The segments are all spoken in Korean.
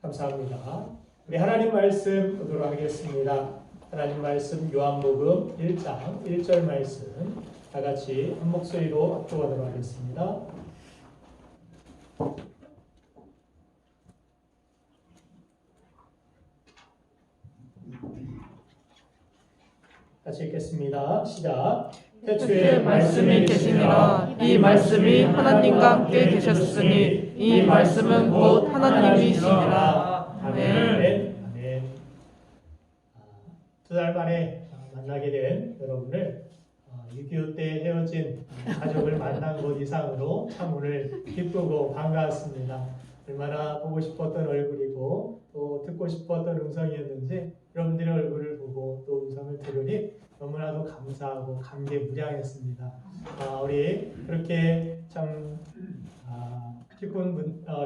감사합니다. 우리 하나님 말씀 보도록 하겠습니다. 하나님 말씀 요한복음 1장 1절 말씀 다 같이 한 목소리로 합독하도록 하겠습니다. 같이 읽겠습니다. 시작. 태초에 말씀이 계시니라. 이 말씀이 하나님과 함께 계셨으니 이 말씀은 곧 하나님이시니라. 아멘. 아멘. 두 달 만에 만나게 된 여러분을 6.25 때 헤어진 가족을 만난 것 이상으로 참 오늘 기쁘고 반가웠습니다. 얼마나 보고 싶었던 얼굴이고 또 듣고 싶었던 음성이었는지 여러분들의 얼굴을 보고 또 음성을 들으니 너무나도 감사하고 감개무량했습니다. 우리 그렇게 참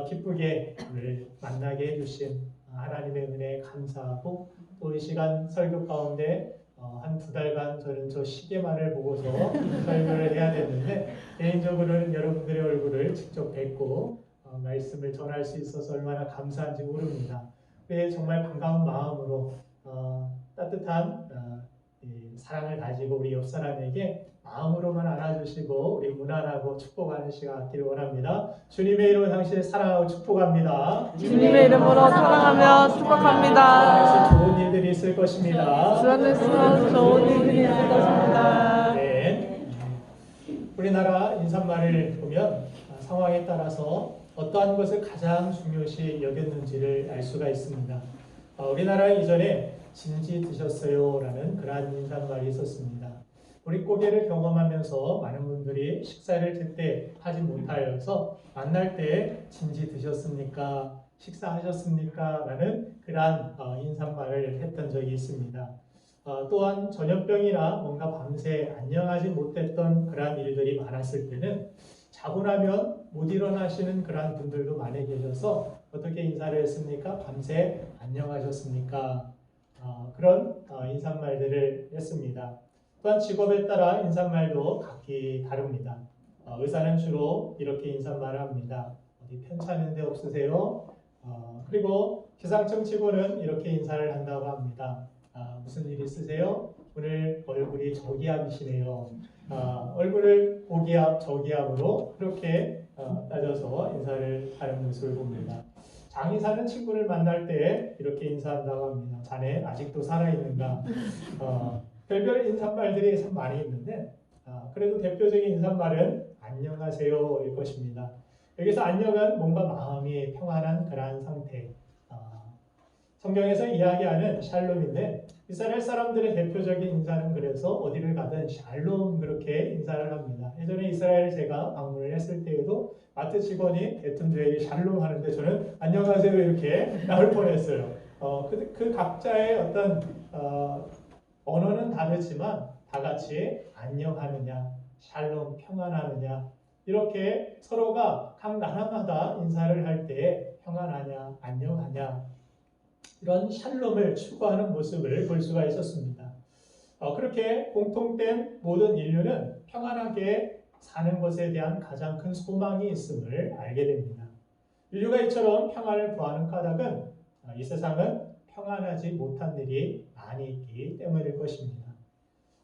기쁘게 오늘 만나게 해주신 하나님의 은혜에 감사하고 또 이 시간 설교 가운데 한 두 달간 저는 저 시계만을 보고서 설교를 해야 됐는데 개인적으로는 여러분들의 얼굴을 직접 뵙고 말씀을 전할 수 있어서 얼마나 감사한지 모릅니다. 정말 반가운 마음으로 따뜻한 사랑을 가지고 우리 옆 사람에게 마음으로만 안아주시고 우리 무난하고 축복하는 시간 갖기를 원합니다. 주님의 이름으로 당신을 사랑하고 축복합니다. 주님의 이름으로 사랑하며 축복합니다. 주안에서 좋은 일들이 있을 것입니다. 주 안에서 좋은 일들이 있을 것입니다. 네. 우리나라 인사말을 보면 상황에 따라서 어떠한 것을 가장 중요시 여겼는지를 알 수가 있습니다. 우리나라에 이전에 진지 드셨어요? 라는 그러한 인사말이 있었습니다. 우리 고개를 경험하면서 많은 분들이 식사를 제때 하지 못하여서 만날 때 진지 드셨습니까? 식사하셨습니까? 라는 그러한 인사말을 했던 적이 있습니다. 또한 전염병이나 뭔가 밤새 안녕하지 못했던 그러한 일들이 많았을 때는 자고 나면 못 일어나시는 그러한 분들도 많이 계셔서 어떻게 인사를 했습니까? 밤새 안녕하셨습니까? 그런 인사말들을 했습니다. 또한 직업에 따라 인사말도 각기 다릅니다. 의사는 주로 이렇게 인사말을 합니다. 어디 편찮은 데 없으세요? 그리고 기상청 직원은 이렇게 인사를 한다고 합니다. 무슨 일 있으세요? 오늘 얼굴이 저기압이시네요. 얼굴을 고기압, 저기압으로 그렇게 따져서 인사를 하는 모습을 봅니다. 장이 사는 친구를 만날 때 이렇게 인사한다고 합니다. 자네 아직도 살아있는가? 별별 인사말들이 참 많이 있는데 그래도 대표적인 인사말은 안녕하세요일 것입니다. 여기서 안녕은 뭔가 마음이 평안한 그러한 상태. 성경에서 이야기하는 샬롬인데 이스라엘 사람들의 대표적인 인사는 그래서 어디를 가든 샬롬 그렇게 인사를 합니다. 예전에 이스라엘 제가 방문을 했을 때에도 마트 직원이 대뜸 저에게 샬롬 하는데 저는 안녕하세요 이렇게 나올 뻔했어요. 그 각자의 어떤 언어는 다르지만 다 같이 안녕하느냐, 샬롬 평안하느냐 이렇게 서로가 각 나라마다 인사를 할 때 평안하냐, 안녕하냐 이런 샬롬을 추구하는 모습을 볼 수가 있었습니다. 그렇게 공통된 모든 인류는 평안하게 사는 것에 대한 가장 큰 소망이 있음을 알게 됩니다. 인류가 이처럼 평안을 구하는 까닭은 이 세상은 평안하지 못한 일이 많이 있기 때문일 것입니다.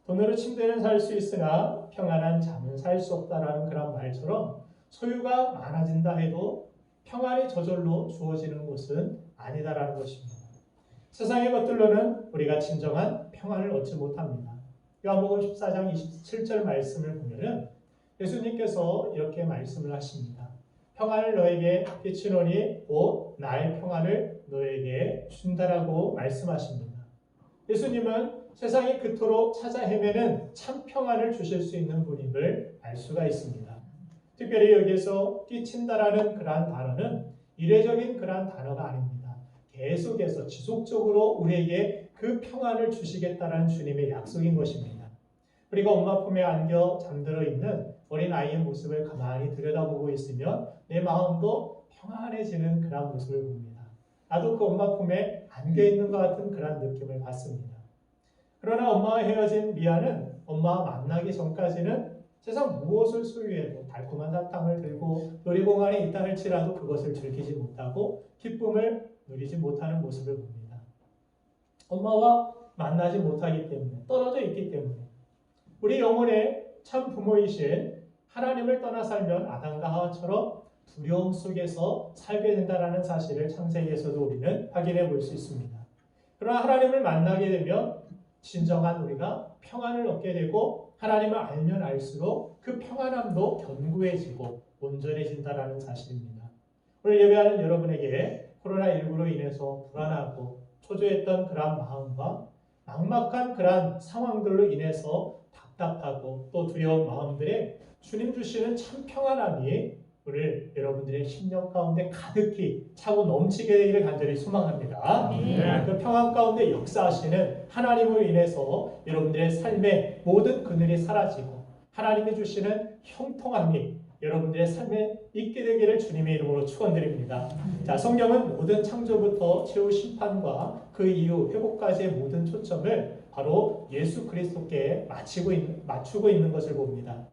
돈으로 침대는 살 수 있으나 평안한 잠은 살 수 없다라는 그런 말처럼 소유가 많아진다 해도 평안이 저절로 주어지는 것은 아니다라는 것입니다. 세상의 것들로는 우리가 진정한 평안을 얻지 못합니다. 요한복음 14장 27절 말씀을 보면은 예수님께서 이렇게 말씀을 하십니다. 평안을 너에게 비추노니 곧 나의 평안을 너에게 준다라고 말씀하십니다. 예수님은 세상이 그토록 찾아 헤매는 참 평안을 주실 수 있는 분임을 알 수가 있습니다. 특별히 여기에서 뛰친다라는 그러한 단어는 이례적인 그러한 단어가 아닙니다. 계속해서 지속적으로 우리에게 그 평안을 주시겠다라는 주님의 약속인 것입니다. 우리가 엄마 품에 안겨 잠들어 있는 어린아이의 모습을 가만히 들여다보고 있으면 내 마음도 평안해지는 그런 모습을 봅니다. 나도 그 엄마 품에 안겨 있는 것 같은 그런 느낌을 받습니다. 그러나 엄마와 헤어진 미아는 엄마와 만나기 전까지는 세상 무엇을 소유해도 달콤한 사탕을 들고 놀이공원에 있다 할지라도 그것을 즐기지 못하고 기쁨을 누리지 못하는 모습을 봅니다. 엄마와 만나지 못하기 때문에, 떨어져 있기 때문에 우리 영혼의 참 부모이신 하나님을 떠나 살면 아담과 하와처럼 두려움 속에서 살게 된다는 사실을 창세기에서도 우리는 확인해 볼 수 있습니다. 그러나 하나님을 만나게 되면 진정한 우리가 평안을 얻게 되고 하나님을 알면 알수록 그 평안함도 견고해지고 온전해진다는 사실입니다. 오늘 예배하는 여러분에게 코로나19로 인해서 불안하고 초조했던 그러한 마음과 막막한 그러한 상황들로 인해서 답답하고 또 두려운 마음들에 주님 주시는 참 평안함이 오늘 여러분들의 심령 가운데 가득히 차고 넘치게 되기를 간절히 소망합니다. 그 평안 가운데 역사하시는 하나님으로 인해서 여러분들의 삶의 모든 그늘이 사라지고 하나님이 주시는 형통함이 여러분들의 삶에 있게 되기를 주님의 이름으로 축원드립니다. 자, 성경은 모든 창조부터 최후 심판과 그 이후 회복까지의 모든 초점을 바로 예수 그리스도께 맞추고 있는 것을 봅니다.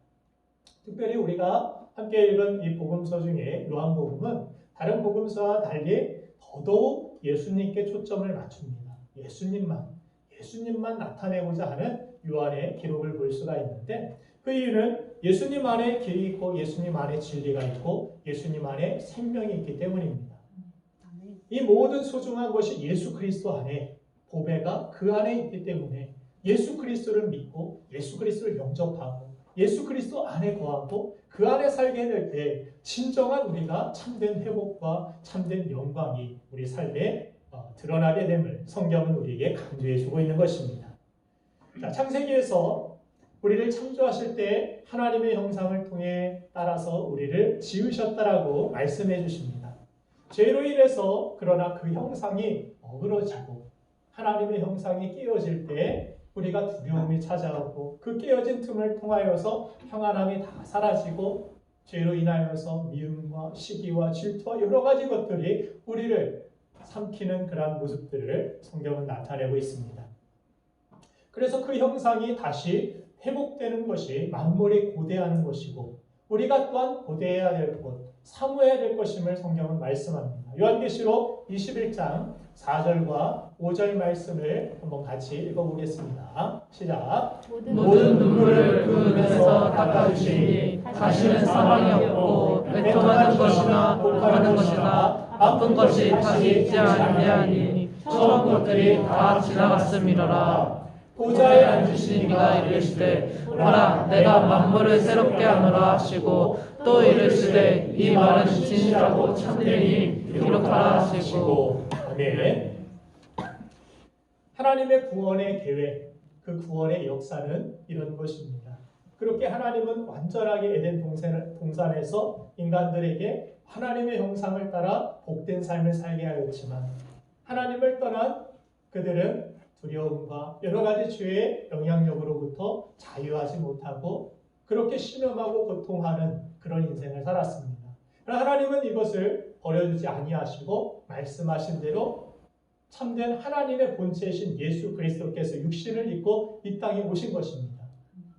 특별히 우리가 함께 읽은 이 복음서 중에 요한복음은 다른 복음서와 달리 더더욱 예수님께 초점을 맞춥니다. 예수님만 나타내고자 하는 요한의 기록을 볼 수가 있는데 그 이유는 예수님 안에 길이 있고 예수님 안에 진리가 있고 예수님 안에 생명이 있기 때문입니다. 이 모든 소중한 것이 예수 그리스도 안에 보배가 그 안에 있기 때문에 예수 그리스도를 믿고 예수 그리스도를 영접하고 예수 그리스도 안에 거하고 그 안에 살게 될 때 진정한 우리가 참된 회복과 참된 영광이 우리 삶에 드러나게 됨을 성경은 우리에게 강조해 주고 있는 것입니다. 자, 창세기에서 우리를 창조하실 때 하나님의 형상을 통해 따라서 우리를 지으셨다라고 말씀해 주십니다. 죄로 인해서 그러나 그 형상이 어그러지고 하나님의 형상이 깨어질 때 우리가 두려움이 찾아오고 그 깨어진 틈을 통하여서 평안함이 다 사라지고 죄로 인하여서 미움과 시기와 질투와 여러 가지 것들이 우리를 삼키는 그러한 모습들을 성경은 나타내고 있습니다. 그래서 그 형상이 다시 회복되는 것이 만물이 고대하는 것이고 우리가 또한 고대해야 될 것, 사모해야 될 것임을 성경은 말씀합니다. 요한계시록 21장 4절과 5절 말씀을 한번 같이 읽어보겠습니다. 시작. 모든 눈물을 그 눈에서 닦아주시니 다시는 사망이 없고 애통하는 것이나 복하는 것이나 아픈 것이 다시 있지 아니하니 처음 것들이 다 지나갔음이로라. 보좌에 앉으신 이가 이르시되 보라 내가 만물을 새롭게 하노라 하시고 또 이르시되 이 말은 진실하고 참되니 기록하라 하시고. 아멘. 하나님의 구원의 계획, 그 구원의 역사는 이런 것입니다. 그렇게 하나님은 완전하게 에덴 동산에서 인간들에게 하나님의 형상을 따라 복된 삶을 살게 하였지만 하나님을 떠난 그들은 두려움과 여러 가지 죄의 영향력으로부터 자유하지 못하고 그렇게 신음하고 고통하는 그런 인생을 살았습니다. 그러나 하나님은 이것을 버려두지 아니하시고 말씀하신 대로 참된 하나님의 본체이신 예수 그리스도께서 육신을 입고 이 땅에 오신 것입니다.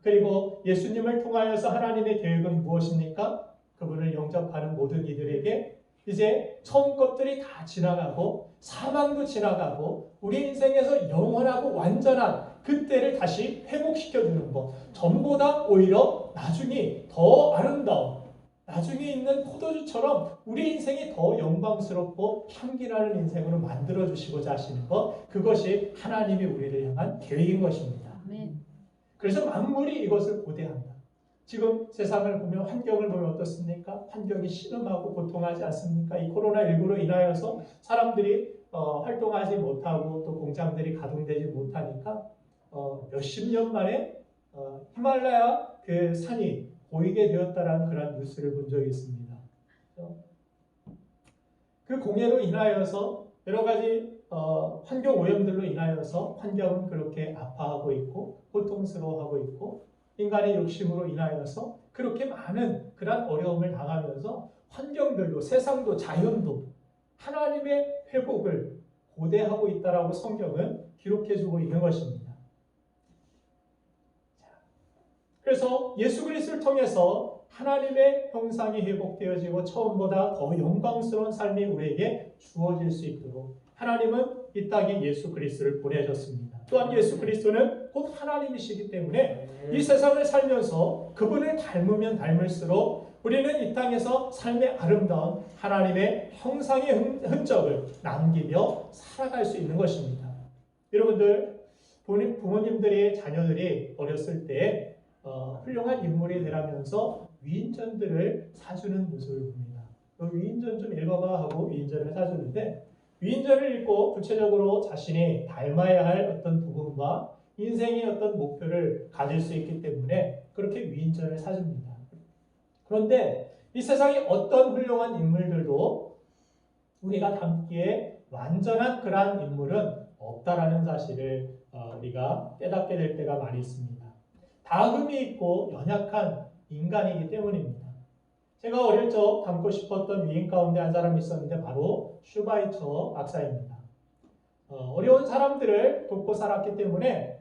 그리고 예수님을 통하여서 하나님의 계획은 무엇입니까? 그분을 영접하는 모든 이들에게 이제 처음 것들이 다 지나가고 사망도 지나가고 우리 인생에서 영원하고 완전한 그때를 다시 회복시켜주는 것, 전보다 오히려 나중에 더 아름다운 나중에 있는 포도주처럼 우리 인생이 더 영광스럽고 향기나는 인생으로 만들어주시고자 하시는 것, 그것이 하나님이 우리를 향한 계획인 것입니다. 그래서 만물이 이것을 고대한다. 지금 세상을 보면 환경을 보면 어떻습니까? 환경이 신음하고 고통하지 않습니까? 이 코로나19로 인하여서 사람들이 활동하지 못하고 또 공장들이 가동되지 못하니까 몇십 년 만에 히말라야 그 산이 보이게 되었다라는 그런 뉴스를 본 적이 있습니다. 그 공해로 인하여서 여러 가지 환경 오염들로 인하여서 환경은 그렇게 아파하고 있고 고통스러워하고 있고 인간의 욕심으로 인하여서 그렇게 많은 그런 어려움을 당하면서 환경들도 세상도 자연도 하나님의 회복을 고대하고 있다라고 성경은 기록해주고 있는 것입니다. 그래서 예수 그리스도를 통해서 하나님의 형상이 회복되어지고 처음보다 더 영광스러운 삶이 우리에게 주어질 수 있도록 하나님은 이 땅에 예수 그리스도를 보내셨습니다. 또한 예수 그리스도는 곧 하나님이시기 때문에 이 세상을 살면서 그분을 닮으면 닮을수록 우리는 이 땅에서 삶의 아름다운 하나님의 형상의 흔적을 남기며 살아갈 수 있는 것입니다. 여러분들, 부모님들의 자녀들이 어렸을 때 훌륭한 인물이 되라면서 위인전들을 사주는 모습을 봅니다. 위인전 좀 읽어봐 하고 위인전을 사주는데, 위인전을 읽고 구체적으로 자신이 닮아야 할 어떤 부분과 인생의 어떤 목표를 가질 수 있기 때문에 그렇게 위인전을 사줍니다. 그런데 이 세상에 어떤 훌륭한 인물들도 우리가 닮기에 완전한 그러한 인물은 없다라는 사실을 우리가 깨닫게 될 때가 많이 있습니다. 다 흠이 있고 연약한 인간이기 때문입니다. 제가 어릴 적 닮고 싶었던 위인 가운데 한 사람이 있었는데 바로 슈바이처 박사입니다. 어려운 사람들을 돕고 살았기 때문에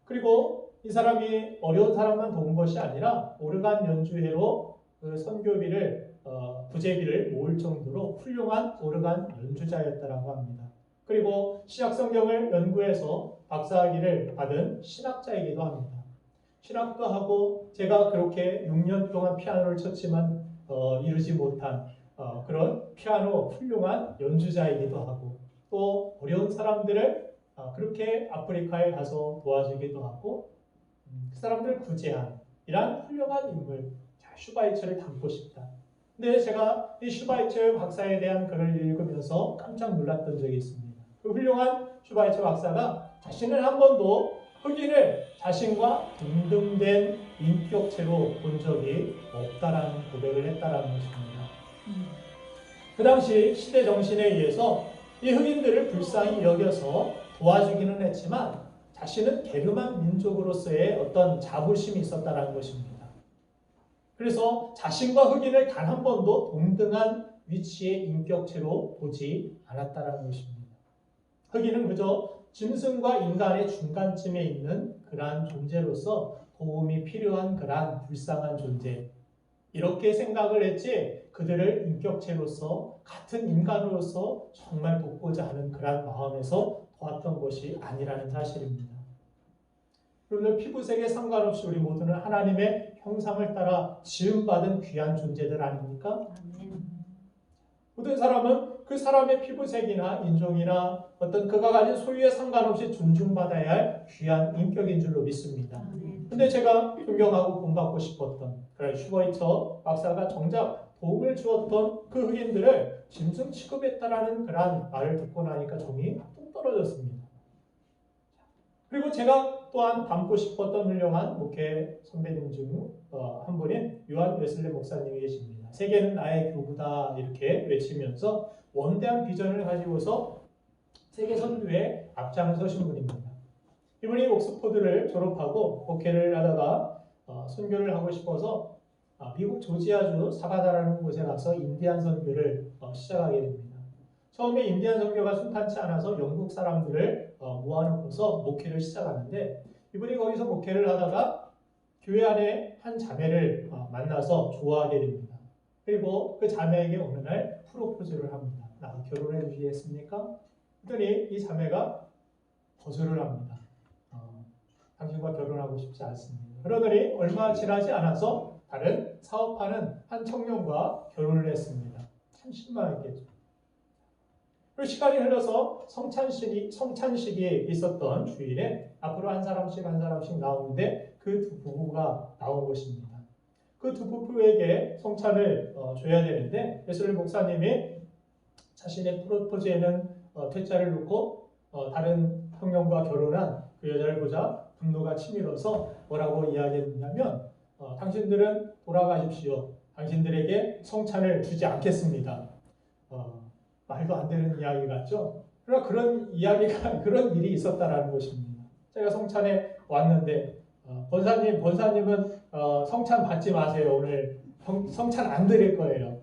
그리고 이 사람이 어려운 사람만 도운 것이 아니라 오르간 연주회로 그 선교비를 부재비를 모을 정도로 훌륭한 오르간 연주자였다라고 합니다. 그리고 신약성경을 연구해서 박사학위를 받은 신학자이기도 합니다. 신학도 하고 제가 그렇게 6년 동안 피아노를 쳤지만 이루지 못한 그런 피아노 훌륭한 연주자이기도 하고 또 어려운 사람들을 그렇게 아프리카에 가서 도와주기도 하고 그 사람들을 구제한 이러한 훌륭한 인물 슈바이처를 닮고 싶다. 근데 제가 이 슈바이처 박사에 대한 글을 읽으면서 깜짝 놀랐던 적이 있습니다. 그 훌륭한 슈바이처 박사가 자신은 한 번도 흑인을 자신과 동등된 인격체로 본 적이 없다라는 고백을 했다라는 것입니다. 그 당시 시대 정신에 의해서 이 흑인들을 불쌍히 여겨서 도와주기는 했지만 자신은 게르만 민족으로서의 어떤 자부심이 있었다라는 것입니다. 그래서 자신과 흑인을 단 한 번도 동등한 위치의 인격체로 보지 않았다라는 것입니다. 흑인은 그저 짐승과 인간의 중간쯤에 있는 그러한 존재로서 도움이 필요한 그러한 불쌍한 존재, 이렇게 생각을 했지 그들을 인격체로서 같은 인간으로서 정말 돕고자 하는 그러한 마음에서 보았던 것이 아니라는 사실입니다. 여러분들, 피부색에 상관없이 우리 모두는 하나님의 형상을 따라 지음받은 귀한 존재들 아닙니까? 모든 사람은 그 사람의 피부색이나 인종이나 어떤 그가 가진 소유에 상관없이 존중받아야 할 귀한 인격인 줄로 믿습니다. 근데 제가 존경하고 본받고 싶었던 그런 슈바이처 박사가 정작 도움을 주었던 그 흑인들을 짐승 취급했다라는 그런 말을 듣고 나니까 정이 뚝 떨어졌습니다. 그리고 제가 또한 닮고 싶었던 훌륭한 목회 선배님 중 한 분인 요한 웨슬리 목사님이 계십니다. 세계는 나의 교구다 이렇게 외치면서 원대한 비전을 가지고서 세계 선교에 앞장서신 분입니다. 이분이 옥스퍼드를 졸업하고 목회를 하다가 선교를 하고 싶어서 미국 조지아주 사바다라는 곳에 가서 인디안 선교를 시작하게 됩니다. 처음에 인디안 선교가 순탄치 않아서 영국 사람들을 모아놓고서 목회를 시작하는데 이분이 거기서 목회를 하다가 교회 안에 한 자매를 만나서 좋아하게 됩니다. 그리고 그 자매에게 어느 날 프로포즈를 합니다. 나 결혼해 주시겠습니까? 그랬더니 이 자매가 거절을 합니다. 당신과 결혼하고 싶지 않습니다. 그러더니 얼마 지나지 않아서 다른 사업하는 한 청년과 결혼을 했습니다. 참 실망했겠죠. 그리고 시간이 흘러서 성찬식이 있었던 주일에 앞으로 한 사람씩 나오는데 그 두 부부가 나온 것입니다. 그 두 부부에게 성찬을 줘야 되는데 웨슬리 목사님이 자신의 프로포즈에는 퇴짜를 놓고 다른 청년과 결혼한 그 여자를 보자 분노가 치밀어서 뭐라고 이야기했냐면 당신들은 돌아가십시오. 당신들에게 성찬을 주지 않겠습니다. 말도 안 되는 이야기 같죠? 그러나 그런 그런 일이 있었다라는 것입니다. 제가 성찬에 왔는데 권사님은 성찬 받지 마세요. 오늘 성찬 안 드릴 거예요.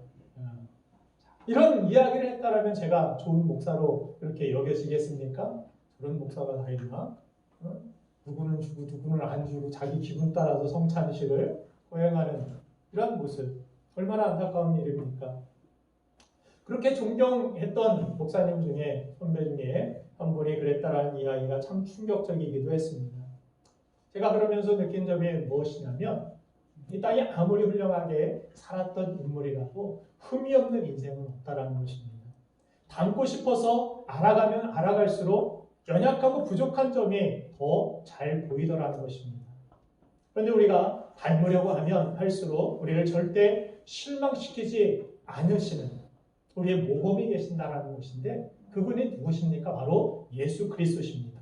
이런 이야기를 했다라면 제가 좋은 목사로 그렇게 여겨지겠습니까? 저런 목사가 다 있나? 누구는 주고 누구는 안 주고 자기 기분 따라서 성찬식을 허용하는 이런 모습, 얼마나 안타까운 일입니까? 그렇게 존경했던 목사님 중에, 선배 중에 한 분이 그랬다라는 이야기가 참 충격적이기도 했습니다. 제가 그러면서 느낀 점이 무엇이냐면, 이 땅이 아무리 훌륭하게 살았던 인물이라도 흠이 없는 인생은 없다라는 것입니다. 닮고 싶어서 알아가면 알아갈수록 연약하고 부족한 점이 더 잘 보이더라는 것입니다. 그런데 우리가 닮으려고 하면 할수록 우리를 절대 실망시키지 않으시는 우리의 모범이 계신다라는 것인데, 그분이 누구십니까? 바로 예수 그리스도십니다.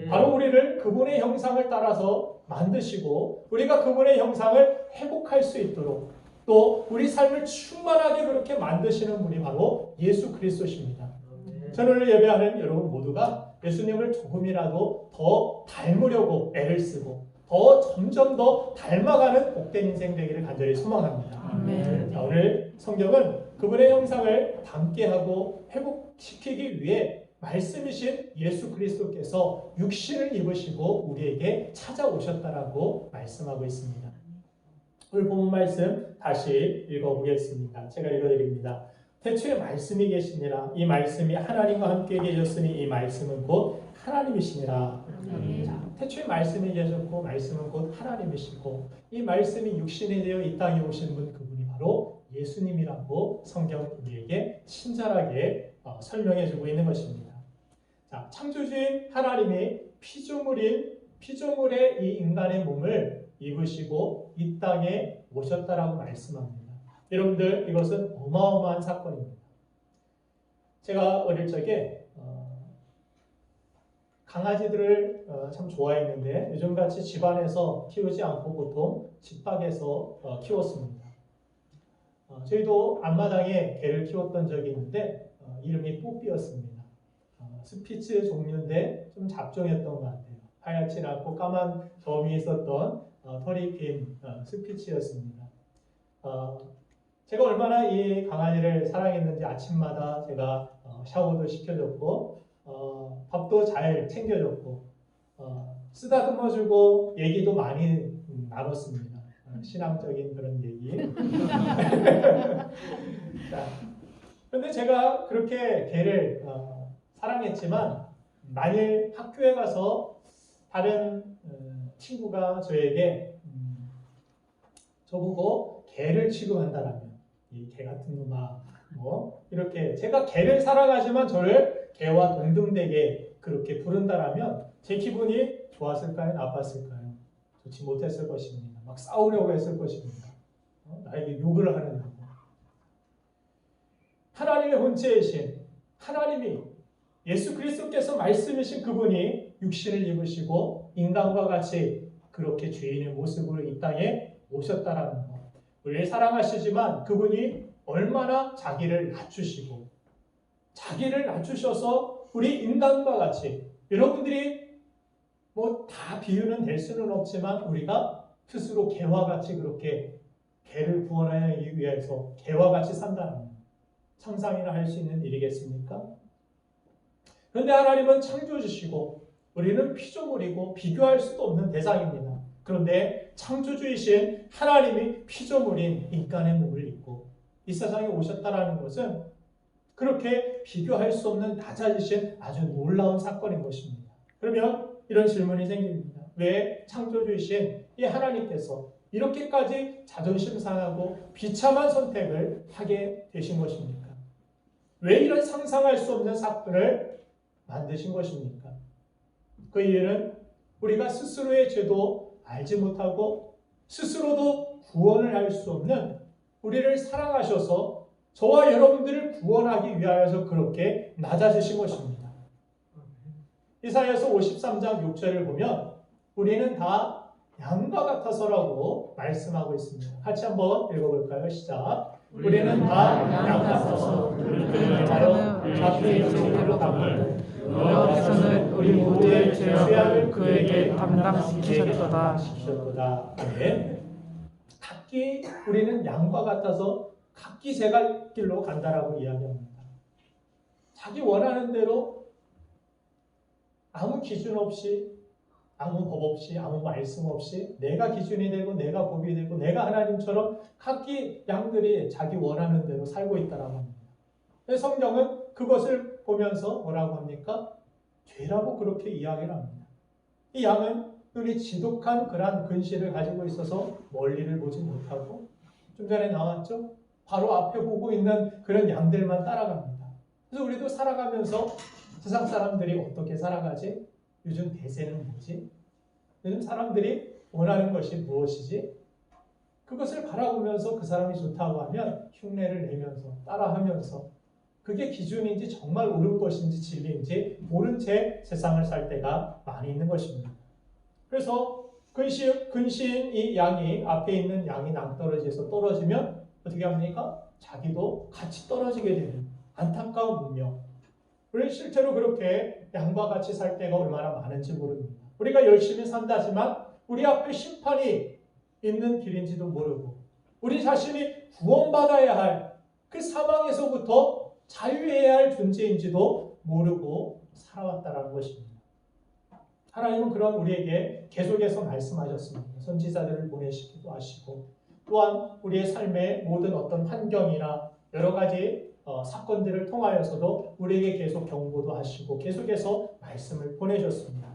바로 우리를 그분의 형상을 따라서 만드시고 우리가 그분의 형상을 회복할 수 있도록 또 우리 삶을 충만하게 그렇게 만드시는 분이 바로 예수 그리스도십니다. 저는 오늘 예배하는 여러분 모두가 예수님을 조금이라도 더 닮으려고 애를 쓰고 점점 더 닮아가는 복된 인생 되기를 간절히 소망합니다. 자, 오늘 성경은 그분의 형상을 닮게 하고 회복시키기 위해 말씀이신 예수 그리스도께서 육신을 입으시고 우리에게 찾아오셨다라고 말씀하고 있습니다. 오늘 본문 말씀 다시 읽어보겠습니다. 제가 읽어드립니다. 태초에 말씀이 계시니라. 이 말씀이 하나님과 함께 계셨으니 이 말씀은 곧 하나님이시니라. 자, 태초에 말씀이 계셨고 말씀은 곧 하나님이시고 이 말씀이 육신이 되어 이 땅에 오신 분, 그분이 바로 예수님이라고 성경 우리에게 친절하게 설명해주고 있는 것입니다. 자, 창조주인 하나님이 피조물의 이 인간의 몸을 입으시고 이 땅에 오셨다라고 말씀합니다. 여러분들, 이것은 어마어마한 사건입니다. 제가 어릴 적에 강아지들을 참 좋아했는데 요즘같이 집안에서 키우지 않고 보통 집 밖에서 키웠습니다. 저희도 앞마당에 개를 키웠던 적이 있는데 이름이 뽀삐였습니다. 스피츠 종류인데 좀 잡종이었던 것 같아요. 하얗지 않고 까만 점이 있었던 털이 긴 스피츠였습니다. 제가 얼마나 이 강아지를 사랑했는지 아침마다 제가 샤워도 시켜줬고 밥도 잘 챙겨줬고 쓰다듬어주고 얘기도 많이 나눴습니다. 신앙적인 그런 얘기. 그런데 제가 그렇게 개를 사랑했지만 만일 학교에 가서 다른 친구가 저에게 저보고 개를 취급한다라면 이 개 같은 놈아 뭐 이렇게 제가 개를 사랑하지만 저를 개와 동등되게 그렇게 부른다라면 제 기분이 좋았을까요? 나빴을까요? 좋지 못했을 것입니다. 막 싸우려고 했을 것입니다. 나에게 욕을 하느냐고. 하나님의 본체이신 하나님이 예수 그리스도께서 말씀이신 그분이 육신을 입으시고 인간과 같이 그렇게 죄인의 모습으로 이 땅에 오셨다라는 것. 우리를 사랑하시지만 그분이 얼마나 자기를 낮추시고 자기를 낮추셔서 우리 인간과 같이, 여러분들이 뭐 다 비유는 될 수는 없지만 우리가 스스로 개와 같이 그렇게 개를 구원하기 위해서 개와 같이 산다는 상상이나 할 수 있는 일이겠습니까? 그런데 하나님은 창조주시고 우리는 피조물이고 비교할 수도 없는 대상입니다. 그런데 창조주이신 하나님이 피조물인 인간의 몸을 입고 이 세상에 오셨다라는 것은 그렇게 비교할 수 없는 낮아지신 아주 놀라운 사건인 것입니다. 그러면 이런 질문이 생깁니다. 왜 창조주이신 이 하나님께서 이렇게까지 자존심 상하고 비참한 선택을 하게 되신 것입니까? 왜 이런 상상할 수 없는 사건을 만드신 것입니까? 그 이유는 우리가 스스로의 죄도 알지 못하고 스스로도 구원을 할 수 없는 우리를 사랑하셔서 저와 여러분들을 구원하기 위하여서 그렇게 낮아지신 것입니다. 이사야서 53장 6절을 보면 우리는 다 양과 같아서라고 말씀하고 있습니다. 같이 한번 읽어볼까요? 시작. 우리는 다 양 같아서 그를 따라 자기의 죄로 담을 여호와께서는 우리 모두의 죄악을 그에게 담당시키셨도다. 아멘. 각기 우리는 양과 같아서 각기 제갈길로 간다라고 이야기합니다. 자기 원하는 대로 아무 기준 없이 아무 법 없이 아무 말씀 없이 내가 기준이 되고 내가 법이 되고 내가 하나님처럼 각기 양들이 자기 원하는 대로 살고 있다라고 합니다. 성경은 그것을 보면서 뭐라고 합니까? 죄라고 그렇게 이야기를 합니다. 이 양은 눈이 지독한 그러한 근시를 가지고 있어서 멀리를 보지 못하고 좀 전에 나왔죠? 바로 앞에 보고 있는 그런 양들만 따라갑니다. 그래서 우리도 살아가면서 세상 사람들이 어떻게 살아가지? 요즘 대세는 뭐지? 요즘 사람들이 원하는 것이 무엇이지? 그것을 바라보면서 그 사람이 좋다고 하면 흉내를 내면서 따라하면서 그게 기준인지 정말 옳은 것인지 진리인지 모른 채 세상을 살 때가 많이 있는 것입니다. 그래서 근시인 이 양이 앞에 있는 양이 낭떠러지에서 떨어지면 어떻게 합니까? 자기도 같이 떨어지게 되는 안타까운 운명. 우리 실제로 그렇게 양과 같이 살 때가 얼마나 많은지 모릅니다. 우리가 열심히 산다지만 우리 앞에 심판이 있는 길인지도 모르고 우리 자신이 구원받아야 할 그 사망에서부터 자유해야 할 존재인지도 모르고 살아왔다는 것입니다. 하나님은 그런 우리에게 계속해서 말씀하셨습니다. 선지자들을 보내시기도 하시고 또한 우리의 삶의 모든 어떤 환경이나 여러 가지 사건들을 통하여서도 우리에게 계속 경고도 하시고 계속해서 말씀을 보내셨습니다.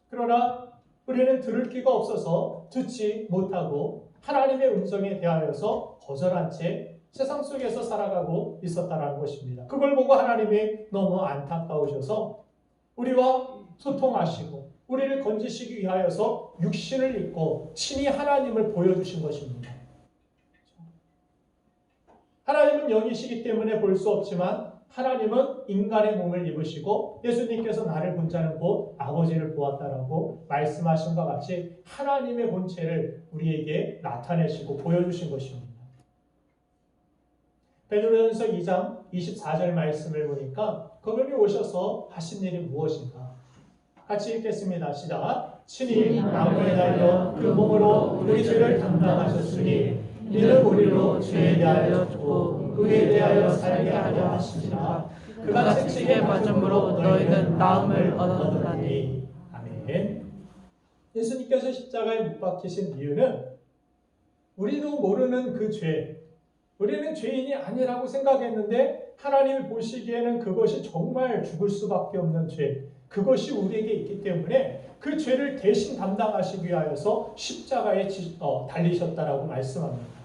그러나 우리는 들을 귀가 없어서 듣지 못하고 하나님의 음성에 대하여서 거절한 채 세상 속에서 살아가고 있었다는 것입니다. 그걸 보고 하나님이 너무 안타까우셔서 우리와 소통하시고 우리를 건지시기 위하여서 육신을 입고 친히 하나님을 보여주신 것입니다. 하나님은 영이시기 때문에 볼 수 없지만 하나님은 인간의 몸을 입으시고 예수님께서 나를 본 자는 곧 아버지를 보았다라고 말씀하신 것 같이 하나님의 본체를 우리에게 나타내시고 보여주신 것입니다. 베드로전서 2장 24절 말씀을 보니까 그분이 오셔서 하신 일이 무엇인가? 같이 읽겠습니다. 시작. 친히 나무에 달려 그 몸으로 우리 죄를 담당하셨으니 이는 우리로 죄에 대하여 죽고 의에 대하여 살게 하려 하시니라. 그가 채찍에 맞음으로 너희는 나음을 얻었나니. 아멘. 예수님께서 십자가에 못 박히신 이유는 우리도 모르는 그 죄, 우리는 죄인이 아니라고 생각했는데 하나님이 보시기에는 그것이 정말 죽을 수밖에 없는 죄, 그것이 우리에게 있기 때문에 그 죄를 대신 담당하시기 위하여서 십자가에 달리셨다라고 말씀합니다.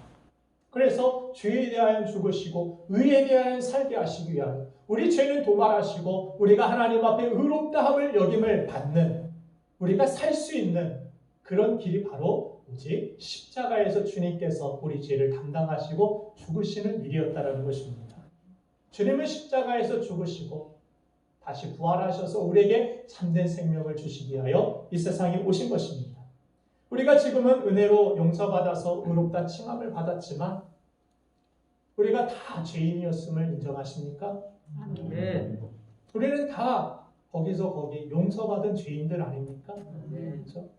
그래서 죄에 대하여 죽으시고 의에 대하여 살게 하시기 위하여 우리 죄는 도말하시고 우리가 하나님 앞에 의롭다함을 여김을 받는 우리가 살 수 있는 그런 길이 바로 오직 십자가에서 주님께서 우리 죄를 담당하시고 죽으시는 일이었다는 것입니다. 주님은 십자가에서 죽으시고 다시 부활하셔서 우리에게 참된 생명을 주시기 위하여 이 세상에 오신 것입니다. 우리가 지금은 은혜로 용서받아서 의롭다 칭함을 받았지만 우리가 다 죄인이었음을 인정하십니까? 네. 우리는 다 거기서 거기 용서받은 죄인들 아닙니까? 그렇죠?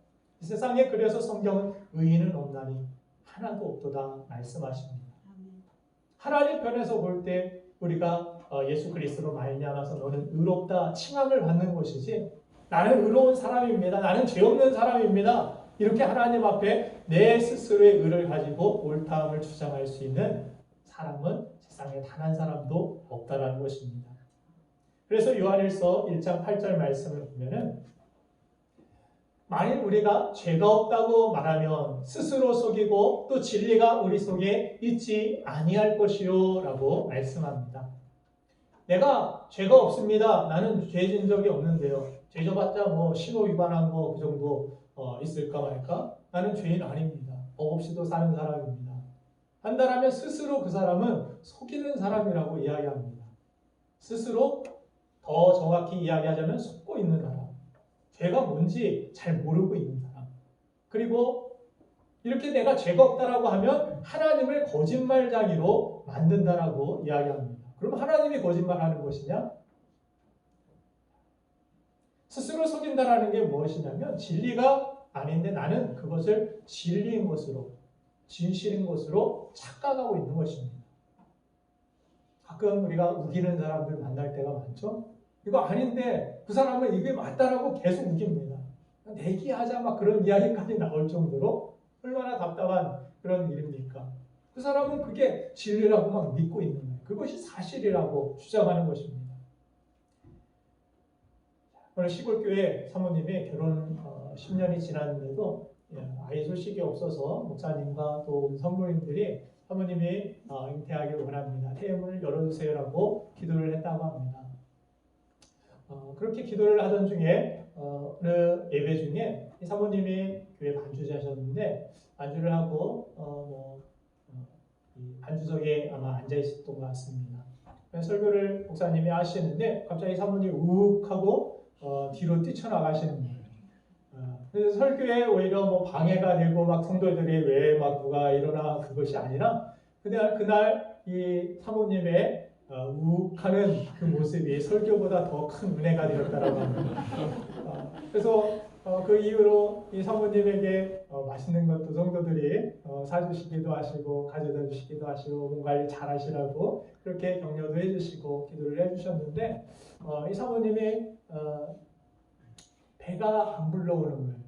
이 세상에 그래서 성경은 의인은 없나니 하나도 없도다 말씀하십니다. 하나님 편에서 볼 때 우리가 예수 그리스도로 말미암아서 너는 의롭다 칭함을 받는 것이지 나는 의로운 사람입니다. 나는 죄 없는 사람입니다. 이렇게 하나님 앞에 내 스스로의 의를 가지고 옳다함을 주장할 수 있는 사람은 세상에 단 한 사람도 없다라는 것입니다. 그래서 요한일서 1장 8절 말씀을 보면은 만일 우리가 죄가 없다고 말하면 스스로 속이고 또 진리가 우리 속에 있지 아니할 것이요 라고 말씀합니다. 내가 죄가 없습니다. 나는 죄 진 적이 없는데요. 죄 져봤자 뭐 신호 위반한 거 그 정도 있을까 말까? 나는 죄인 아닙니다. 법 없이도 사는 사람입니다. 한다라면 스스로 그 사람은 속이는 사람이라고 이야기합니다. 스스로 더 정확히 이야기하자면 속고 있는 사람. 죄가 뭔지 잘 모르고 있는 사람. 그리고 이렇게 내가 죄가 없다라고 하면 하나님을 거짓말쟁이로 만든다라고 이야기합니다. 그럼 하나님이 거짓말하는 것이냐? 스스로 속인다라는 게 무엇이냐면 진리가 아닌데 나는 그것을 진리인 것으로 진실인 것으로 착각하고 있는 것입니다. 가끔 우리가 우기는 사람들 만날 때가 많죠. 이거 아닌데 그 사람은 이게 맞다라고 계속 우깁니다. 내기하자 막 그런 이야기까지 나올 정도로 얼마나 답답한 그런 일입니까? 그 사람은 그게 진리라고 막 믿고 있는 거예요. 그것이 사실이라고 주장하는 것입니다. 오늘 시골교회 사모님이 결혼 10년이 지났는데도 아이 소식이 없어서 목사님과 또 성도님들이 사모님이 잉태하길 원합니다. 태문을 열어주세요라고 기도를 했다고 합니다. 그렇게 기도를 하던 중에 어느 예배 중에 이 사모님이 교회 반주자셨는데 반주를 하고 이 반주석에 아마 앉아 있었던 것 같습니다. 설교를 목사님이 하시는데 갑자기 사모님이 욱 하고 뒤로 뛰쳐나가시는 거예요. 그래서 설교에 오히려 뭐 방해가 되고 막 성도들이 왜 막 누가 일어나 그것이 아니라 그날 이 사모님의 우욱하는 그 모습이 설교보다 더 큰 은혜가 되었다라고 합니다. 그래서 그 이후로 이 사모님에게 맛있는 것도 성도들이 사주시기도 하시고 가져다 주시기도 하시고 몸 관리 잘 하시라고 그렇게 격려도 해주시고 기도를 해주셨는데 이 사모님이 배가 안 불러오는 거예요.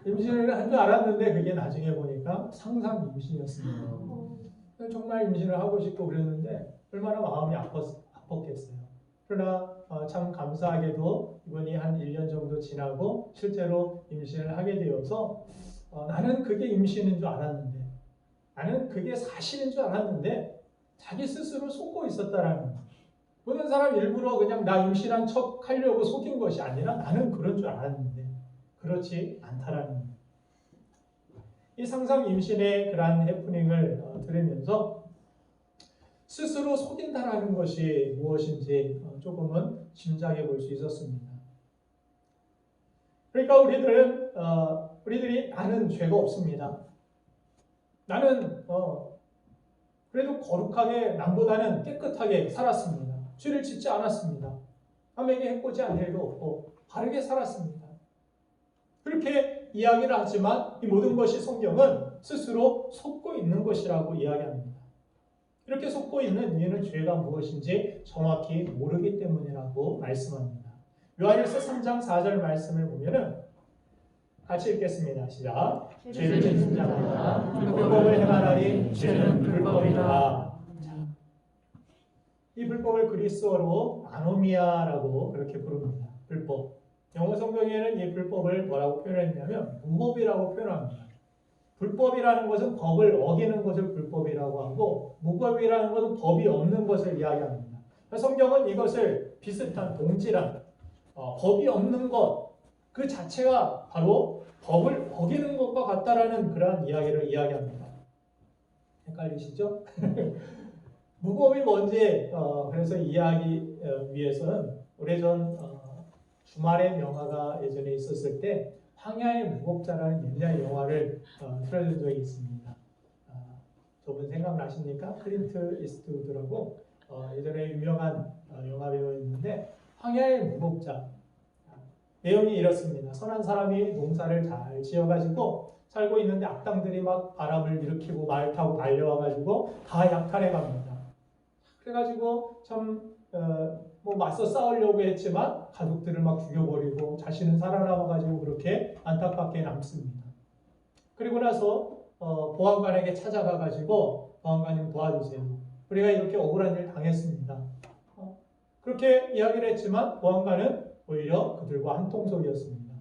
임신을 한 줄 알았는데 그게 나중에 보니까 상상 임신이었습니다. 정말 임신을 하고 싶고 그랬는데 얼마나 마음이 아팠겠어요. 그러나 참 감사하게도 이번이 한 1년 정도 지나고 실제로 임신을 하게 되어서 나는 그게 임신인 줄 알았는데 나는 그게 사실인 줄 알았는데 자기 스스로 속고 있었다라는 거예요. 보는 사람 일부러 그냥 나 임신한 척 하려고 속인 것이 아니라 나는 그런 줄 알았는데 그렇지 않다라는 거예요. 이 상상 임신의 그러한 해프닝을 들으면서 스스로 속인다라는 것이 무엇인지 조금은 짐작해 볼 수 있었습니다. 그러니까 우리들이 나는 죄가 없습니다. 나는 그래도 거룩하게 남보다는 깨끗하게 살았습니다. 죄를 짓지 않았습니다. 남에게 해코지 한 일도 없고 바르게 살았습니다. 그렇게 이야기를 하지만 이 모든 것이 성경은 스스로 속고 있는 것이라고 이야기합니다. 이렇게 속고 있는 이유는 죄가 무엇인지 정확히 모르기 때문이라고 말씀합니다. 요한일서 3장 4절 말씀을 보면은 같이 읽겠습니다. 시작. 죄를 짓는 자마다 불법을 행하나니 죄는 불법이다. 이 불법을 그리스어로 아노미아라고 그렇게 부릅니다. 불법. 영어 성경에는 이 불법을 뭐라고 표현했냐면 무법이라고 표현합니다. 불법이라는 것은 법을 어기는 것을 불법이라고 하고 무법이라는 것은 법이 없는 것을 이야기합니다. 성경은 이것을 비슷한 동질한 법이 없는 것 그 자체가 바로 법을 어기는 것과 같다라는 그러한 이야기를 이야기합니다. 헷갈리시죠? 무법이 뭔지 그래서 이해하기 위해서는 오래전 주말의 명화가 예전에 있었을 때 황야의 무법자라는 옛날 영화를 틀어준 적이 있습니다. 저분 생각나십니까? 클린트 이스트우드라고 예전에 유명한 영화 배우였는데 황야의 무법자 내용이 이렇습니다. 선한 사람이 농사를 잘 지어가지고 살고 있는데 악당들이 막 바람을 일으키고 말 타고 달려와가지고 다 약탈해 갑니다. 그래가지고 참 뭐 맞서 싸우려고 했지만 가족들을 막 죽여버리고 자신은 살아남아가지고 그렇게 안타깝게 남습니다. 그리고 나서 보안관에게 찾아가가지고 보안관님 도와주세요. 우리가 이렇게 억울한 일 당했습니다. 그렇게 이야기를 했지만 보안관은 오히려 그들과 한통속이었습니다.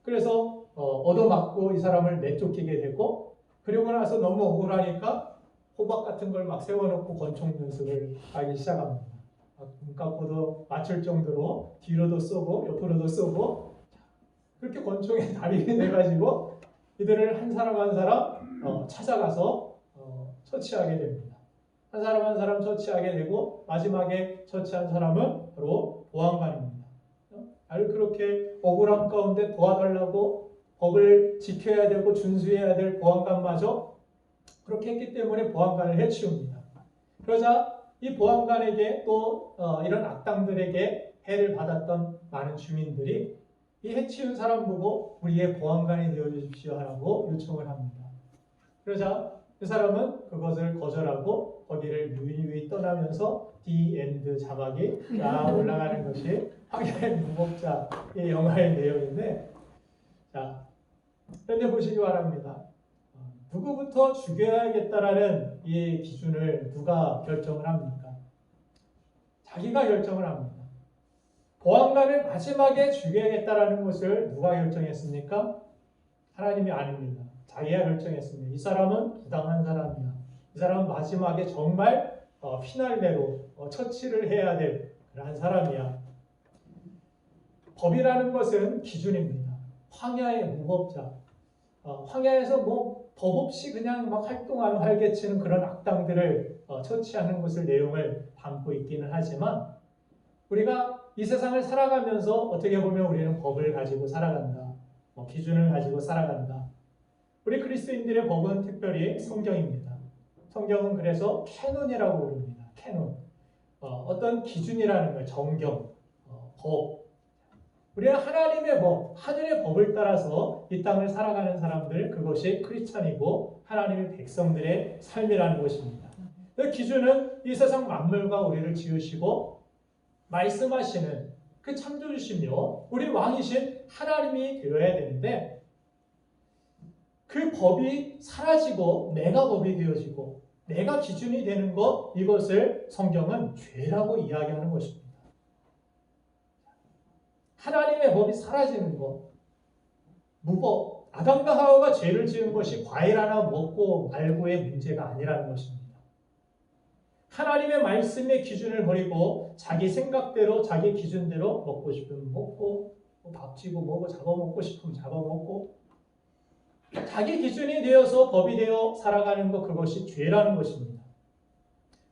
그래서 얻어맞고 이 사람을 내쫓기게 되고 그리고 나서 너무 억울하니까 호박 같은 걸 막 세워놓고 권총 연습을 하기 시작합니다. 눈 감고도 맞출 정도로 뒤로도 쏘고 옆으로도 쏘고 그렇게 권총에 달인이 돼가지고 이들을 한 사람 한 사람 찾아가서 처치하게 됩니다. 한 사람 한 사람 처치하게 되고 마지막에 처치한 사람은 바로 보안관입니다. 나를 그렇게 억울함 가운데 도와달라고 법을 지켜야 되고 준수해야 될 보안관마저 그렇게 했기 때문에 보안관을 해치웁니다. 그러자 이 보안관에게 또 이런 악당들에게 해를 받았던 많은 주민들이 이 해치운 사람 보고 우리의 보안관이 되어주십시오 하라고 요청을 합니다. 그러자 그 사람은 그것을 거절하고 거기를 유유히 떠나면서 The End 자막이 쫙 올라가는 것이 황야의 무법자 이 영화의 내용인데 자, 그런데 보시기 바랍니다. 누구부터 죽여야겠다라는 이 기준을 누가 결정을 합니까? 자기가 결정을 합니다. 보안관을 마지막에 죽여야겠다라는 것을 누가 결정했습니까? 하나님이 아닙니다. 자기가 결정했습니다. 이 사람은 부당한 사람이야. 이 사람은 마지막에 정말 피날레로 처치를 해야 될 그러한 사람이야. 법이라는 것은 기준입니다. 황야의 무법자, 황야에서 뭐 법 없이 그냥 막 활동하는 활개치는 그런 악당들을 처치하는 것을 내용을 담고 있기는 하지만 우리가 이 세상을 살아가면서 어떻게 보면 우리는 법을 가지고 살아간다. 기준을 가지고 살아간다. 우리 그리스도인들의 법은 특별히 성경입니다. 성경은 그래서 캐논이라고 부릅니다. 캐논. 어떤 기준이라는 거예요. 정경, 법. 우리는 하나님의 법, 하늘의 법을 따라서 이 땅을 살아가는 사람들, 그것이 크리스찬이고 하나님의 백성들의 삶이라는 것입니다. 그 기준은 이 세상 만물과 우리를 지으시고 말씀하시는 그 창조주시며 우리 왕이신 하나님이 되어야 되는데 그 법이 사라지고 내가 법이 되어지고 내가 기준이 되는 것, 이것을 성경은 죄라고 이야기하는 것입니다. 하나님의 법이 사라지는 것, 무법, 아담과 하와가 죄를 지은 것이 과일 하나 먹고 말고의 문제가 아니라는 것입니다. 하나님의 말씀의 기준을 버리고 자기 생각대로 자기 기준대로 먹고 싶으면 먹고 밥지고 뭐고 잡아먹고 싶으면 잡아먹고 자기 기준이 되어서 법이 되어 살아가는 것, 그것이 죄라는 것입니다.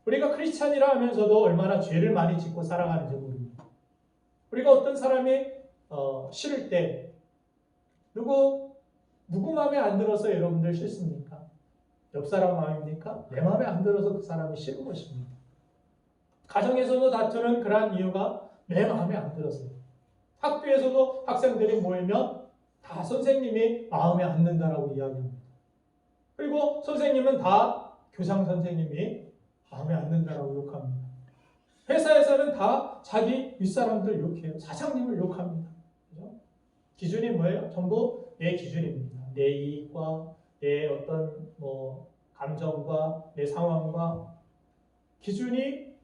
우리가 크리스찬이라 하면서도 얼마나 죄를 많이 짓고 살아가는지 모릅니다. 우리가 어떤 사람이 싫을 때 누구 마음에 안 들어서 여러분들 싫습니까? 옆 사람 마음입니까? 내 마음에 안 들어서 그 사람이 싫은 것입니다. 가정에서도 다투는 그러한 이유가 내 마음에 안 들어서요. 학교에서도 학생들이 모이면 다 선생님이 마음에 안 든다라고 이야기합니다. 그리고 선생님은 다 교장 선생님이 마음에 안 든다라고 욕합니다. 회사에서는 다 자기 윗사람들 욕해요. 사장님을 욕합니다. 그죠? 기준이 뭐예요? 전부 내 기준입니다. 내 이익과 내 어떤 감정과 내 상황과 기준이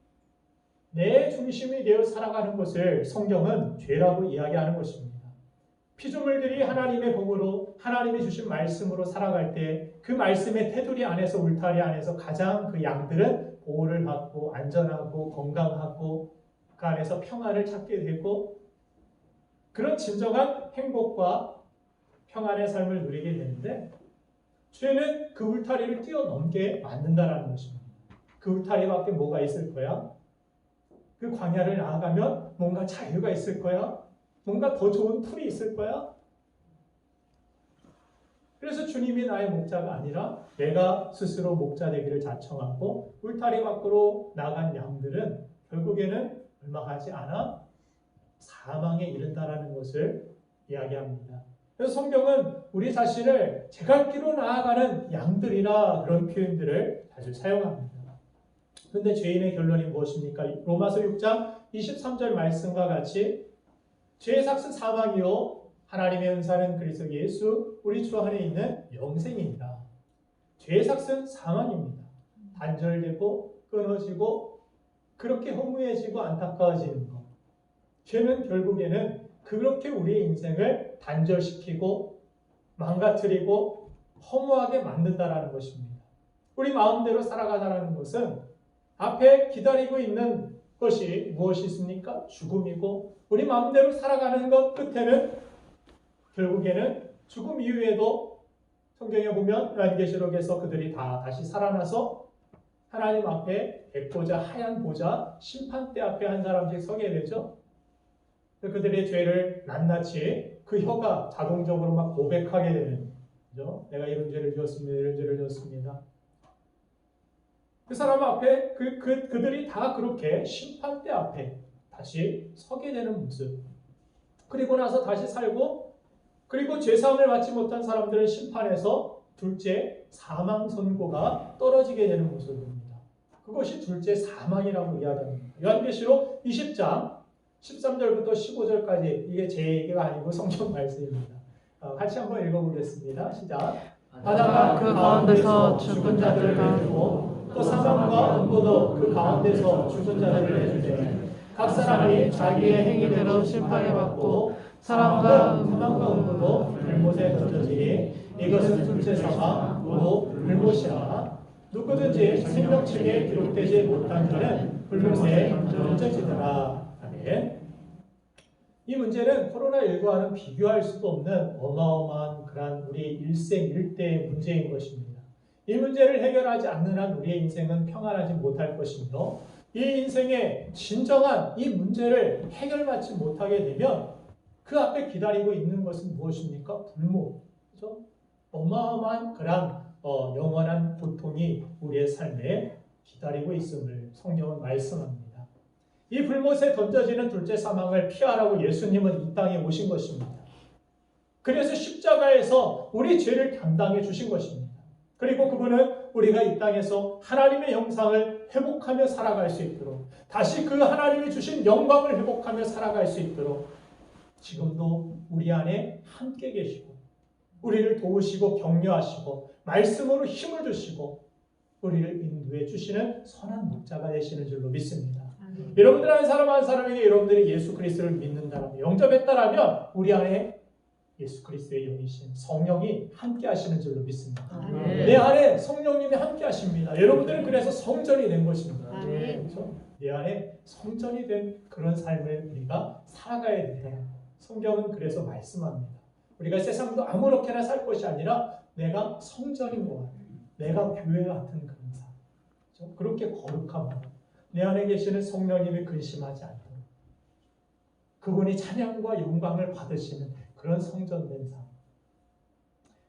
내 중심이 되어 살아가는 것을 성경은 죄라고 이야기하는 것입니다. 피조물들이 하나님의 복으로 하나님이 주신 말씀으로 살아갈 때 그 말씀의 테두리 안에서 울타리 안에서 가장 그 양들은 보호를 받고 안전하고 건강하고 그 안에서 평안을 찾게 되고 그런 진정한 행복과 평안의 삶을 누리게 되는데 죄는 그 울타리를 뛰어넘게 만든다는 것입니다. 그 울타리 밖에 뭐가 있을 거야? 그 광야를 나아가면 뭔가 자유가 있을 거야? 뭔가 더 좋은 풀이 있을 거야? 그래서 주님이 나의 목자가 아니라 내가 스스로 목자 되기를 자청하고 울타리 밖으로 나간 양들은 결국에는 얼마 가지 않아 사망에 이른다라는 것을 이야기합니다. 그래서 성경은 우리 자신을 제갈길로 나아가는 양들이라 그런 표현들을 자주 사용합니다. 그런데 죄인의 결론이 무엇입니까? 로마서 6장 23절 말씀과 같이 죄의 삭은 사망이요 하나님의 은사는 그리스도 예수 우리 주 안에 있는 영생입니다. 죄의 삭은 사망입니다. 단절되고 끊어지고 그렇게 허무해지고 안타까워지는 것. 죄는 결국에는 그렇게 우리의 인생을 단절시키고 망가뜨리고 허무하게 만든다라는 것입니다. 우리 마음대로 살아가자라는 것은 앞에 기다리고 있는 것이 무엇이 있습니까? 죽음이고 우리 마음대로 살아가는 것 끝에는 결국에는 죽음 이후에도 성경에 보면 요한계시록에서 그들이 다 다시 살아나서 하나님 앞에 백보자 하얀 보자 심판대 앞에 한 사람씩 서게 되죠. 그들의 죄를 낱낱이 그 혀가 자동적으로 막 고백하게 되는 거죠. 내가 이런 죄를 지었습니다. 이런 죄를 지었습니다. 그 사람 앞에 그들이 다 그렇게 심판대 앞에 다시 서게 되는 모습. 그리고 나서 다시 살고 그리고 죄사함을 받지 못한 사람들은 심판에서 둘째 사망 선고가 떨어지게 되는 모습입니다. 그것이 둘째 사망이라고 이야기합니다. 요한계시록 20장 13절부터 15절까지 이게 제 얘기가 아니고 성경 말씀입니다. 같이 한번 읽어보겠습니다. 시작. 바다가 그 가운데서 죽은 자들을 내주고 또 사망과 음부도 그 가운데서 죽은 자들을 내주되 각 사람이 자기의 행위대로 심판을 받고 사망과 음부도 불못에 던져지니 이것은 둘째 사망 곧 불못이라. 누구든지 생명책에 기록되지 못한 자는 불못에 던져지더라. 아멘. 이 문제는 코로나19와는 비교할 수도 없는 어마어마한 그런 우리 일생일대의 문제인 것입니다. 이 문제를 해결하지 않는 한 우리의 인생은 평안하지 못할 것이며 이 인생의 진정한 이 문제를 해결받지 못하게 되면 그 앞에 기다리고 있는 것은 무엇입니까? 불못. 그렇죠? 어마어마한 그런 영원한 고통이 우리의 삶에 기다리고 있음을 성경은 말씀합니다. 이 불못에 던져지는 둘째 사망을 피하라고 예수님은 이 땅에 오신 것입니다. 그래서 십자가에서 우리 죄를 담당해 주신 것입니다. 그리고 그분은 우리가 이 땅에서 하나님의 형상을 회복하며 살아갈 수 있도록 다시 그 하나님이 주신 영광을 회복하며 살아갈 수 있도록 지금도 우리 안에 함께 계시고 우리를 도우시고 격려하시고 말씀으로 힘을 주시고 우리를 인도해 주시는 선한 목자가 되시는 줄로 믿습니다. 여러분들 한 사람 한 사람에게 여러분들이 예수 그리스도를 믿는다라면 영접했다라면 우리 안에 예수 그리스도의 영이신 성령이 함께 하시는 줄로 믿습니다. 내 안에 성령님이 함께 하십니다. 여러분들은 그래서 성전이 된 것입니다. 그렇죠? 내 안에 성전이 된 그런 삶을 우리가 살아가야 된다. 성경은 그래서 말씀합니다. 우리가 세상도 아무렇게나 살 것이 아니라 내가 성전인 것 같아요. 내가 교회 같은 그런 삶. 그렇죠? 그렇게 거룩함으로 내 안에 계시는 성령님이 근심하지 않도록 그분이 찬양과 영광을 받으시는 그런 성전된 삶.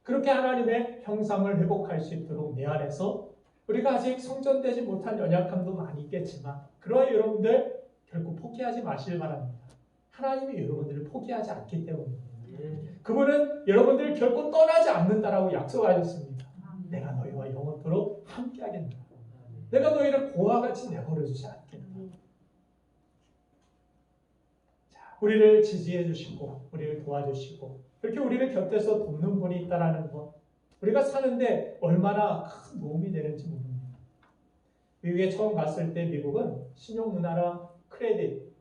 그렇게 하나님의 형상을 회복할 수 있도록 내 안에서 우리가 아직 성전되지 못한 연약함도 많이 있겠지만 그러한 여러분들 결코 포기하지 마시길 바랍니다. 하나님이 여러분들을 포기하지 않기 때문입니다. 그분은 여러분들을 결코 떠나지 않는다라고 약속하셨습니다. 내가 너희와 영원토록 함께하겠노라. 내가 너희를 고와 같이 내버려두지 않겠다. 자, 우리를 지지해 주시고 우리를 도와주시고 그렇게 우리를 곁에서 돕는 분이 있다는 것 우리가 사는데 얼마나 큰 도움이 되는지 모릅니다. 미국에 처음 갔을 때 미국은 신용문화랑 크레딧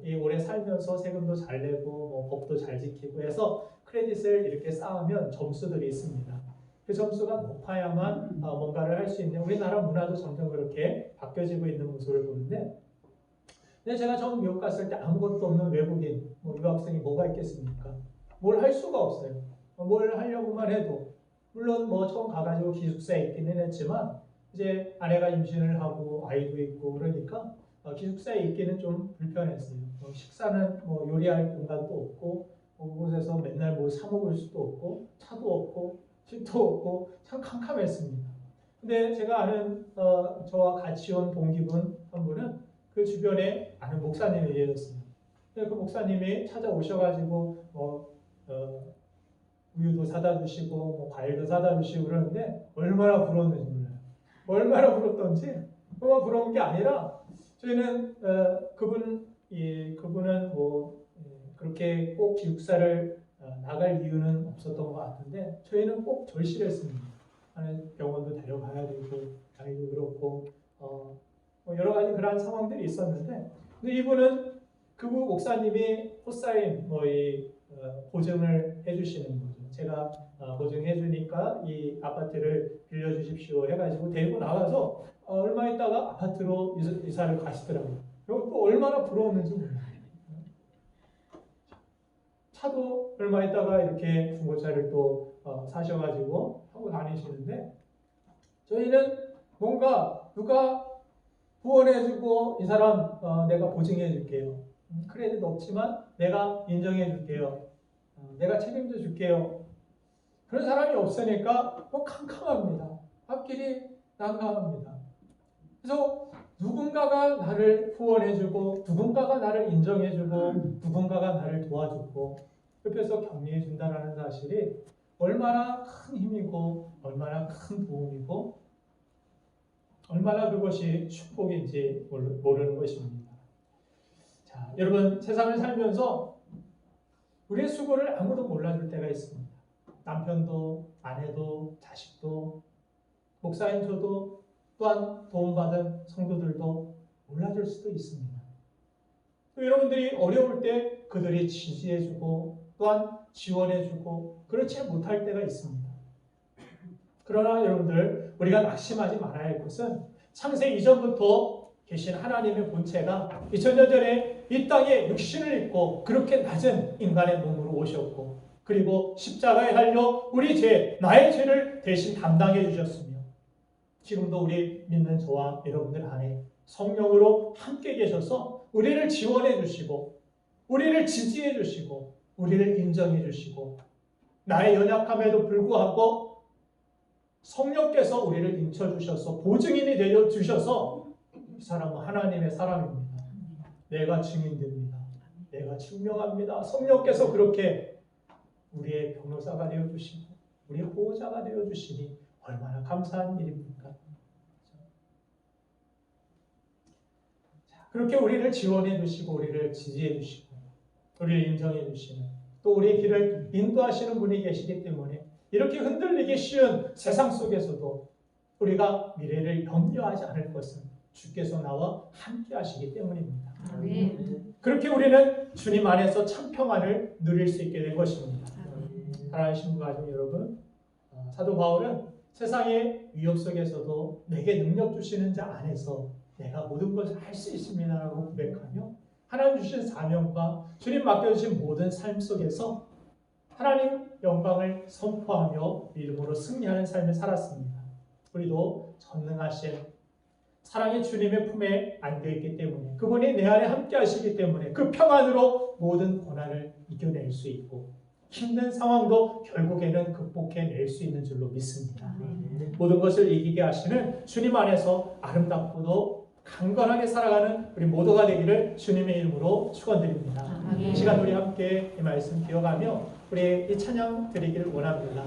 이 오래 살면서 세금도 잘 내고 뭐 법도 잘 지키고 해서 크레딧을 이렇게 쌓으면 점수들이 있습니다. 그 점수가 높아야만 뭔가를 할 수 있는 우리나라 문화도 점점 그렇게 바뀌어지고 있는 모습을 보는데 근데 제가 처음 미국 갔을 때 아무것도 없는 외국인 유학생이 뭐가 있겠습니까? 뭘 할 수가 없어요. 뭘 하려고만 해도 물론 뭐 처음 가가지고 기숙사에 있기는 했지만 이제 아내가 임신을 하고 아이도 있고 그러니까 기숙사에 있기는 좀 불편했어요. 식사는 뭐 요리할 공간도 없고 그곳에서 맨날 뭘 사 먹을 수도 없고 차도 없고 집도 없고 참 캄캄했습니다. 근데 제가 아는 저와 같이 온 동기분 한 분은 그 주변에 아는 목사님이 계셨어요. 그 목사님이 찾아오셔가지고 우유도 사다 주시고 뭐 과일도 사다 주시고 그러는데 얼마나 부러웠는지 몰라요. 얼마나 부럽던지 그만 부러운 게 아니라 저희는 그분은 그렇게 꼭 기숙사를 나갈 이유는 없었던 것 같은데 저희는 꼭 절실했습니다. 병원도 데려가야 되고 아이도 그렇고 여러 가지 그러한 상황들이 있었는데 근데 이분은 그분 목사님이 포사인 보증을 해주시는 거죠. 제가 보증해 주니까 이 아파트를 빌려주십시오 해가지고 데리고 나가서 얼마 있다가 아파트로 이사를 가시더라고요. 그리고 또 얼마나 부러웠는지 몰라요. 차도 얼마 있다가 이렇게 중고차를 또 사셔가지고 타고 다니시는데 저희는 뭔가 누가 후원해주고 이 사람 내가 보증해줄게요. 크레딧 없지만 내가 인정해줄게요. 내가 책임져 줄게요. 그런 사람이 없으니까 캄캄합니다. 앞길이 난감합니다. 그래서 누군가가 나를 후원해주고 누군가가 나를 인정해주고 누군가가 나를 도와주고 옆에서 격려해준다는 사실이 얼마나 큰 힘이고 얼마나 큰 도움이고 얼마나 그것이 축복인지 모르는 것입니다. 자, 여러분 세상을 살면서 우리의 수고를 아무도 몰라줄 때가 있습니다. 남편도 아내도 자식도 목사인 저도 또한 도움받은 성도들도 몰라줄 수도 있습니다. 또 여러분들이 어려울 때 그들이 지지해주고 또한 지원해주고 그렇지 못할 때가 있습니다. 그러나 여러분들 우리가 낙심하지 말아야 할 것은 창세 이전부터 계신 하나님의 본체가 2000년 전에 이 땅에 육신을 입고 그렇게 낮은 인간의 몸으로 오셨고 그리고 십자가에 달려 우리 죄, 나의 죄를 대신 담당해 주셨으며 지금도 우리 믿는 저와 여러분들 안에 성령으로 함께 계셔서 우리를 지원해 주시고 우리를 지지해 주시고 우리를 인정해 주시고 나의 연약함에도 불구하고 성령께서 우리를 인쳐 주셔서 보증인이 되어 주셔서 이 사람은 하나님의 사람입니다. 내가 증인됩니다. 내가 증명합니다. 성령께서 그렇게 우리의 변호사가 되어 주시고 우리의 보호자가 되어 주시니 얼마나 감사한 일입니까? 그렇게 우리를 지원해 주시고 우리를 지지해 주시고 우리를 인정해 주시는 또 우리의 길을 인도하시는 분이 계시기 때문에 이렇게 흔들리기 쉬운 세상 속에서도 우리가 미래를 염려하지 않을 것은 주께서 나와 함께 하시기 때문입니다. 그렇게 우리는 주님 안에서 참 평안을 누릴 수 있게 된 것입니다. 사랑하는 신부 가족 여러분, 사도 바울은 세상의 위협 속에서도 내게 능력 주시는 자 안에서 내가 모든 것을 할 수 있습니다라고 고백하며 하나님 주신 사명과 주님 맡겨주신 모든 삶 속에서 하나님 영광을 선포하며 믿음으로 승리하는 삶을 살았습니다. 우리도 전능하신 사랑의 주님의 품에 안겨있기 때문에 그분이 내 안에 함께 하시기 때문에 그 평안으로 모든 고난을 이겨낼 수 있고 힘든 상황도 결국에는 극복해낼 수 있는 줄로 믿습니다. 모든 것을 이기게 하시는 주님 안에서 아름답고도 강건하게 살아가는 우리 모두가 되기를 주님의 이름으로 축원드립니다. 이 시간 우리 함께 이 말씀 기억하며 우리 이 찬양 드리기를 원합니다.